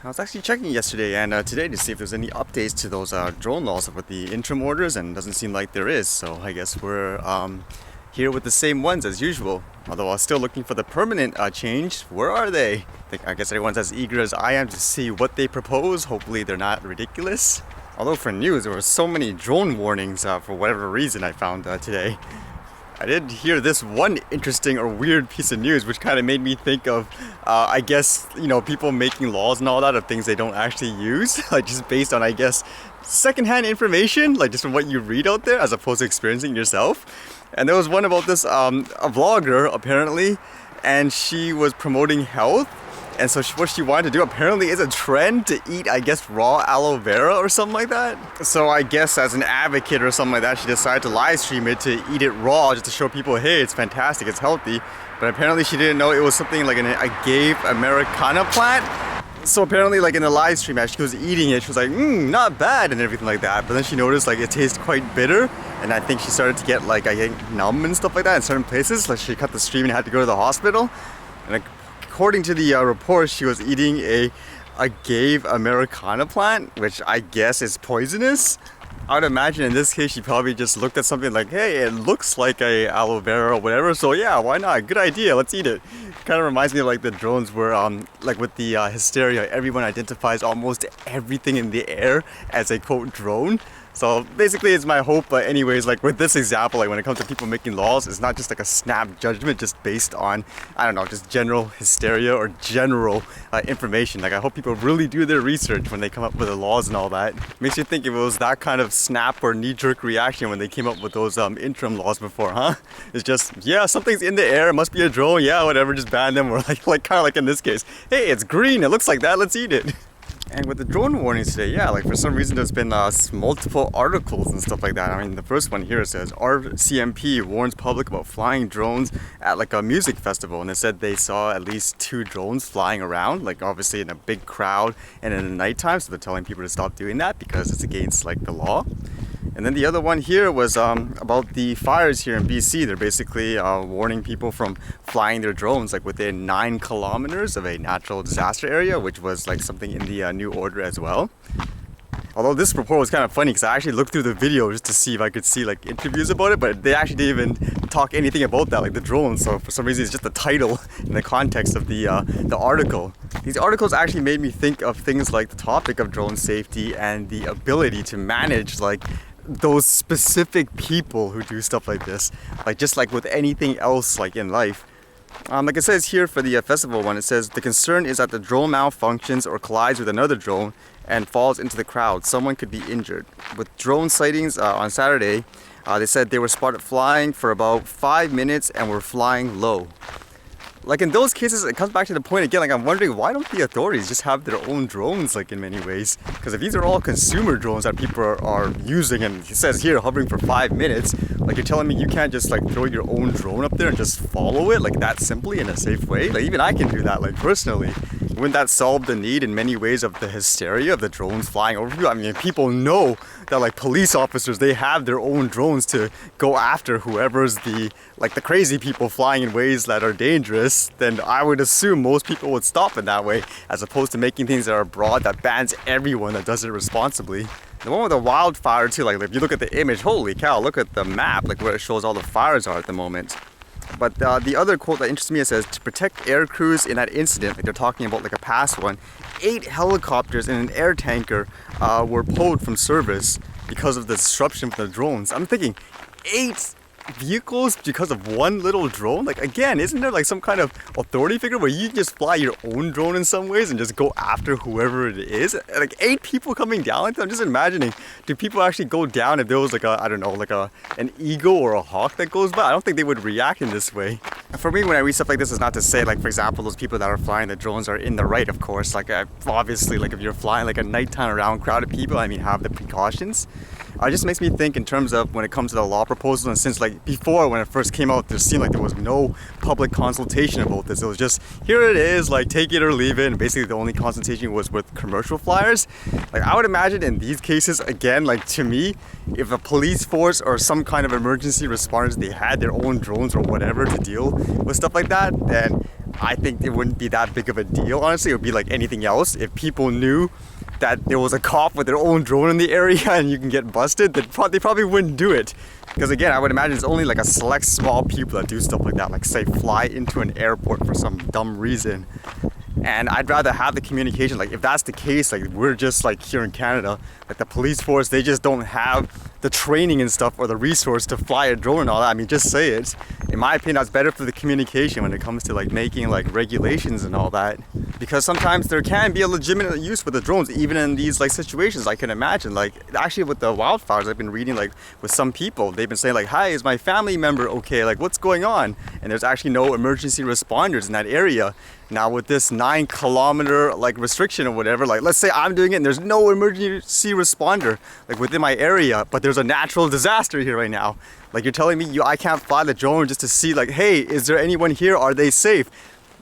I was actually checking yesterday and today to see if there's any updates to those drone laws with the interim orders, and it doesn't seem like there is. So I guess we're here with the same ones as usual. Although I was still looking for the permanent change. Where are they? I guess everyone's as eager as I am to see what they propose. Hopefully they're not ridiculous. Although for news, there were so many drone warnings for whatever reason I found today. I did hear this one interesting or weird piece of news which kind of made me think of, I guess, people making laws and all that of things they don't actually use, like just based on, I guess, secondhand information, like just from what you read out there as opposed to experiencing yourself. And there was one about this, a vlogger apparently, and she was promoting health. And so what she wanted to do apparently is a trend to eat, I guess, raw aloe vera or something like that. So I guess as an advocate or something like that, she decided to live stream it to eat it raw just to show people, hey, it's fantastic, it's healthy. But apparently she didn't know it was something like an Agave Americana plant. So apparently like in the live stream as she was eating it, she was like, not bad and everything like that. But then she noticed like it tastes quite bitter. And I think she started to get like, I think, numb and stuff like that in certain places. Like she cut the stream and had to go to the hospital. And according to the report, she was eating a Agave Americana plant, which I guess is poisonous. I would imagine in this case, she probably just looked at something like, hey, it looks like a aloe vera or whatever, so yeah, why not? Good idea, let's eat it. Kind of reminds me of like the drones where, like with the hysteria, everyone identifies almost everything in the air as a quote drone. So basically it's my hope, but anyways, like with this example, like when it comes to people making laws, it's not just like a snap judgment just based on, I don't know, just general hysteria or general information. Like I hope people really do their research when they come up with the laws and all that. Makes you think if it was that kind of snap or knee-jerk reaction when they came up with those interim laws before, huh? It's just, yeah, something's in the air, it must be a drone, yeah, whatever, just ban them. Or like kind of like in this case, hey, it's green, it looks like that, let's eat it. And with the drone warnings today, yeah, like for some reason there's been multiple articles and stuff like that. I mean, the first one here says RCMP warns public about flying drones at like a music festival, and it said they saw at least 2 drones flying around, like obviously in a big crowd and in the nighttime. So they're telling people to stop doing that because it's against like the law. And then the other one here was about the fires here in BC. They're basically warning people from flying their drones like within 9 kilometers of a natural disaster area, which was like something in the new order as well. Although this report was kind of funny because I actually looked through the video just to see if I could see like interviews about it, but they actually didn't even talk anything about that, like the drones. So for some reason it's just the title in the context of the article. These articles actually made me think of things like the topic of drone safety and the ability to manage like those specific people who do stuff like this, like just like with anything else like in life. Like it says here for the festival one, it says the concern is that the drone malfunctions or collides with another drone and falls into the crowd. Someone could be injured. With drone sightings on Saturday, they said they were spotted flying for about 5 minutes and were flying low. Like in those cases, it comes back to the point again, like I'm wondering why don't the authorities just have their own drones, like in many ways? Because if these are all consumer drones that people are using, and it says here hovering for 5 minutes, like you're telling me you can't just like throw your own drone up there and just follow it like that simply in a safe way? Like even I can do that like personally. Wouldn't that solve the need in many ways of the hysteria of the drones flying over you? I mean, people know that like police officers, they have their own drones to go after whoever's the crazy people flying in ways that are dangerous. Then I would assume most people would stop in that way, as opposed to making things that are broad that bans everyone that does it responsibly. The one with the wildfire too, like if you look at the image, holy cow, look at the map, like where it shows all the fires are at the moment. But the other quote that interests me, it says, to protect air crews in that incident, like they're talking about like a past one, 8 helicopters and an air tanker were pulled from service because of the disruption from the drones. I'm thinking, 8 vehicles because of one little drone? Like again, isn't there like some kind of authority figure where you just fly your own drone in some ways and just go after whoever it is? Like 8 people coming down like that? I'm just imagining, do people actually go down if there was like a, I don't know, like an eagle or a hawk that goes by? I don't think they would react in this way. For me, when I read stuff like this, it's not to say like, for example, those people that are flying the drones are in the right, of course. Like obviously, like if you're flying like a nighttime around crowded people, I mean, have the precautions. it just makes me think in terms of when it comes to the law proposal, and since like before when it first came out, there seemed like there was no public consultation about this. It was just, here it is, like take it or leave it, and basically the only consultation was with commercial flyers. Like I would imagine in these cases, again, like to me, if a police force or some kind of emergency responders, they had their own drones or whatever to deal with stuff like that, then I think it wouldn't be that big of a deal. Honestly, it would be like anything else. If people knew that there was a cop with their own drone in the area and you can get busted, they probably wouldn't do it. Because again, I would imagine it's only like a select small people that do stuff like that, like say fly into an airport for some dumb reason. And I'd rather have the communication. Like if that's the case, like we're just like here in Canada, like the police force, they just don't have the training and stuff or the resource to fly a drone and all that. I mean, just say it. In my opinion, that's better for the communication when it comes to like making like regulations and all that. Because sometimes there can be a legitimate use for the drones, even in these like situations. I can imagine, like actually with the wildfires, I've been reading like with some people, they've been saying like, hi, is my family member okay? Like what's going on? And there's actually no emergency responders in that area. Now with this 9-kilometer like restriction or whatever, like let's say I'm doing it and there's no emergency responder like within my area, but there's a natural disaster here right now. Like you're telling me I can't fly the drone just to see like, hey, is there anyone here? Are they safe?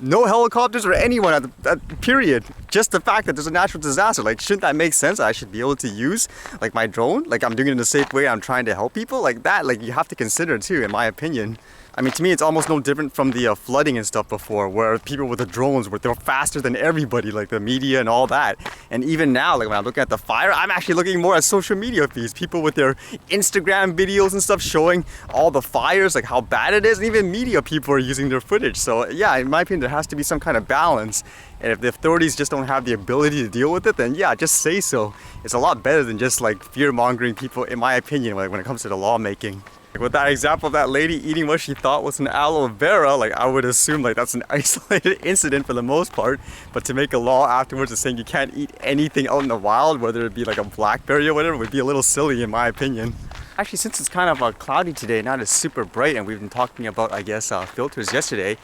No helicopters or anyone at that period. Just the fact that there's a natural disaster. Like shouldn't that make sense? I should be able to use like my drone. Like I'm doing it in a safe way. I'm trying to help people like that. Like you have to consider too, in my opinion. I mean, to me, it's almost no different from the flooding and stuff before, where people with the drones they're faster than everybody, like the media and all that. And even now, like when I'm looking at the fire, I'm actually looking more at social media feeds, people with their Instagram videos and stuff showing all the fires, like how bad it is. And even media people are using their footage. So yeah, in my opinion, there has to be some kind of balance. And if the authorities just don't have the ability to deal with it, then yeah, just say so. It's a lot better than just like fear-mongering people, in my opinion, like when it comes to the lawmaking. With that example of that lady eating what she thought was an aloe vera, like I would assume like that's an isolated incident for the most part, but to make a law afterwards of saying you can't eat anything out in the wild, whether it be like a blackberry or whatever, would be a little silly in my opinion. Actually, since it's kind of cloudy today, not as super bright, and we've been talking about, I guess, filters yesterday,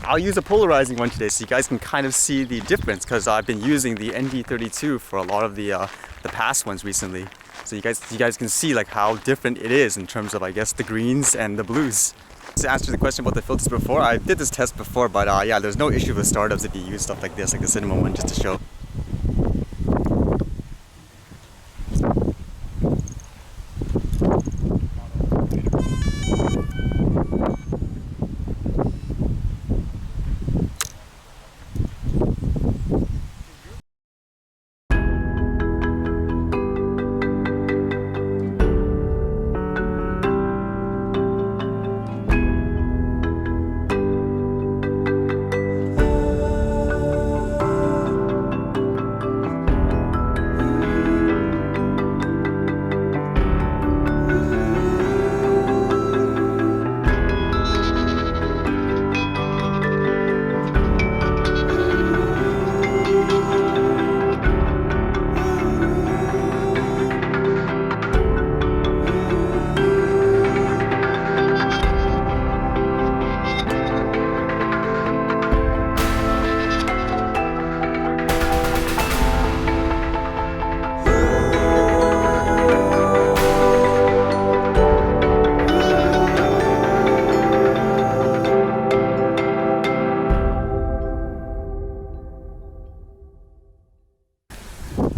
I'll use a polarizing one today so you guys can kind of see the difference, because I've been using the ND32 for a lot of the past ones recently. So you guys can see like how different it is in terms of, I guess, the greens and the blues. To answer the question about the filters before, I did this test before, but yeah, there's no issue with startups if you use stuff like this, like the cinnamon one, just to show.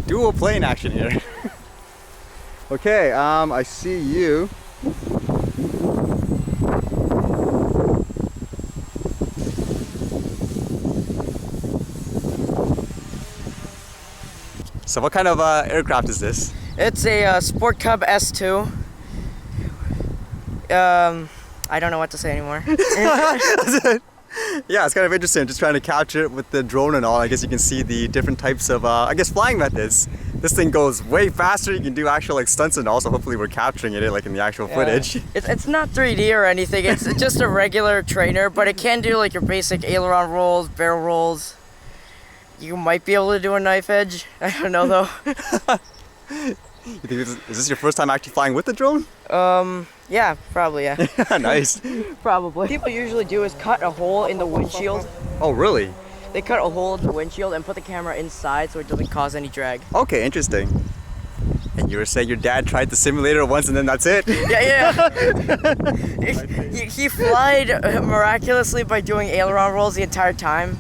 Dual plane action here. Okay, I see you. So what kind of aircraft is this? It's a Sport Cub S2. I don't know what to say anymore. Yeah, it's kind of interesting. Just trying to capture it with the drone and all. I guess you can see the different types of, I guess, flying methods. This thing goes way faster. You can do actual like stunts and all. So hopefully we're capturing it like in the actual footage. It's not 3D or anything. It's just a regular trainer, but it can do like your basic aileron rolls, barrel rolls. You might be able to do a knife edge. I don't know though. You think is this your first time actually flying with the drone? Yeah, probably, yeah. Nice. Probably. What people usually do is cut a hole in the windshield. Oh, really? They cut a hole in the windshield and put the camera inside so it doesn't cause any drag. Okay, interesting. And you were saying your dad tried the simulator once and then that's it? Yeah. He flied miraculously by doing aileron rolls the entire time.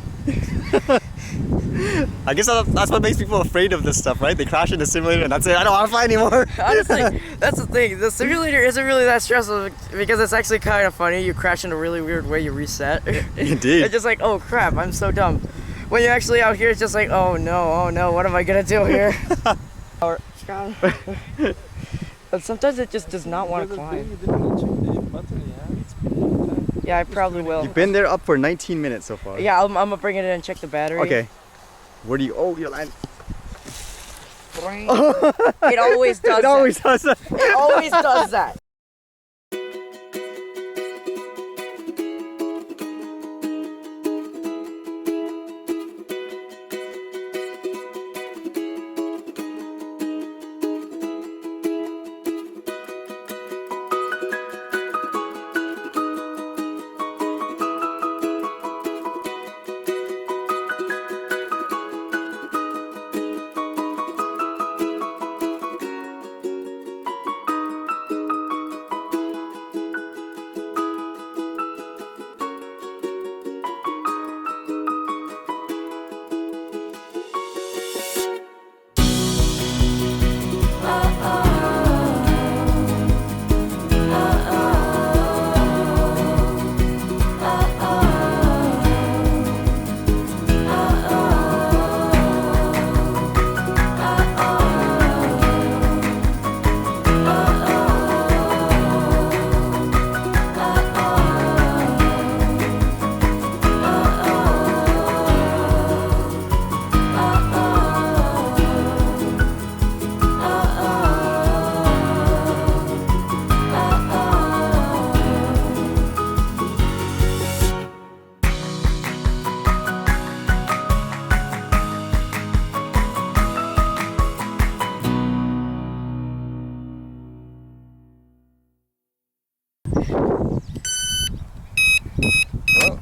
I guess that's what makes people afraid of this stuff, right? They crash in the simulator and that's it. I don't want to fly anymore. Honestly, that's the thing. The simulator isn't really that stressful because it's actually kind of funny. You crash in a really weird way, you reset. Indeed. It's just like, oh crap, I'm so dumb. When you're actually out here, it's just like, oh no, what am I gonna do here? But sometimes it just does not want to climb. Yeah, I probably will. You've been there up for 19 minutes so far. Yeah, I'm gonna bring it in and check the battery. Okay. Where do you? Oh, you're landing. It always does. It always does that. It always does that.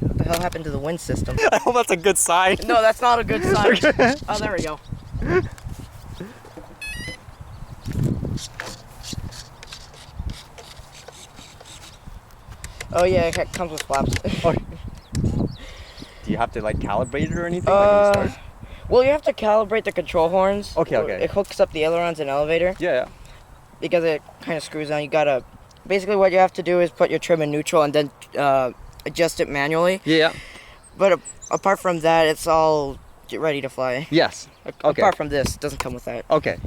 What the hell happened to the wind system? I hope that's a good sign. No, that's not a good sign. Oh, there we go. Oh yeah, it comes with flaps. Oh. Do you have to like calibrate it or anything when you start? Well, you have to calibrate the control horns. Okay. It hooks up the ailerons and elevator. Yeah. Because it kind of screws on. You gotta, basically what you have to do is put your trim in neutral and then adjust it manually. Yeah. But apart from that, it's all ready to fly. Yes. Okay. Apart from this, it doesn't come with that. Okay.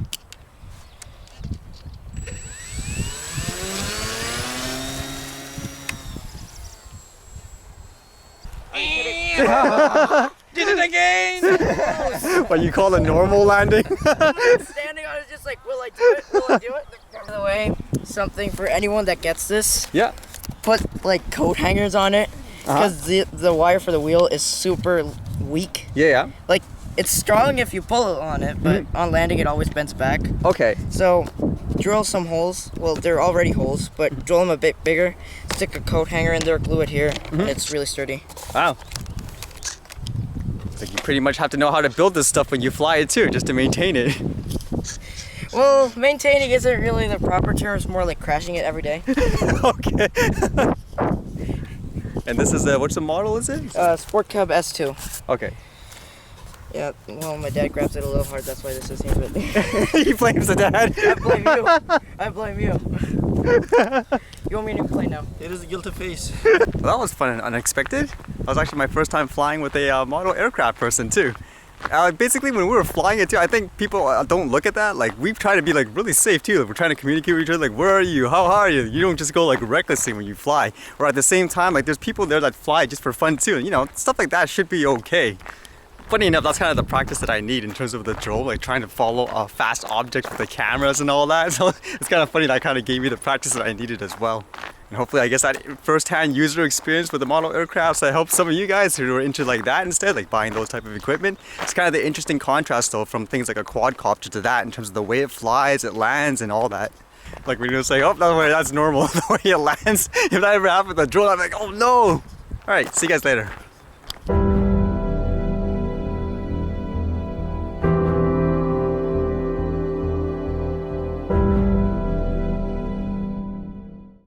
Did it again! What you call a normal landing? Standing on it, just like, will I do it? Will I do it? By the way, something for anyone that gets this. Yeah. Put like coat hangers on it because the wire for the wheel is super weak. Yeah. Like it's strong if you pull on it, but on landing it always bends back. Okay. So drill some holes. Well, they're already holes, but drill them a bit bigger. Stick a coat hanger in there, glue it here, and it's really sturdy. Wow. So you pretty much have to know how to build this stuff when you fly it too, just to maintain it. Well, maintaining isn't really the proper term. It's more like crashing it every day. Okay. And this is what's the model is it? Sport Cub S2. Okay. Yeah, well, my dad grabs it a little hard. That's why this is here. But He blames the dad. I blame you. I blame you. You want me to play now? It is a guilty face. Well, that was fun and unexpected. That was actually my first time flying with a model aircraft person too. Basically, when we were flying it too, I think people don't look at that. Like, we've tried to be like really safe too. Like, we're trying to communicate with each other. Like, where are you? How are you? You don't just go like recklessly when you fly. Or at the same time, like, there's people there that fly just for fun too. And, you know, stuff like that should be okay. Funny enough, that's kind of the practice that I need in terms of the drone, like trying to follow fast objects with the cameras and all that. So it's kind of funny that kind of gave me the practice that I needed as well. And hopefully, I guess that first-hand user experience with the model aircrafts that helps some of you guys who are into like that instead, like buying those type of equipment. It's kind of the interesting contrast though from things like a quadcopter to that in terms of the way it flies, it lands, and all that. Like when you say, oh, no way, that's normal, the way it lands. If that ever happened with a drone, I'm like, oh no. All right, see you guys later.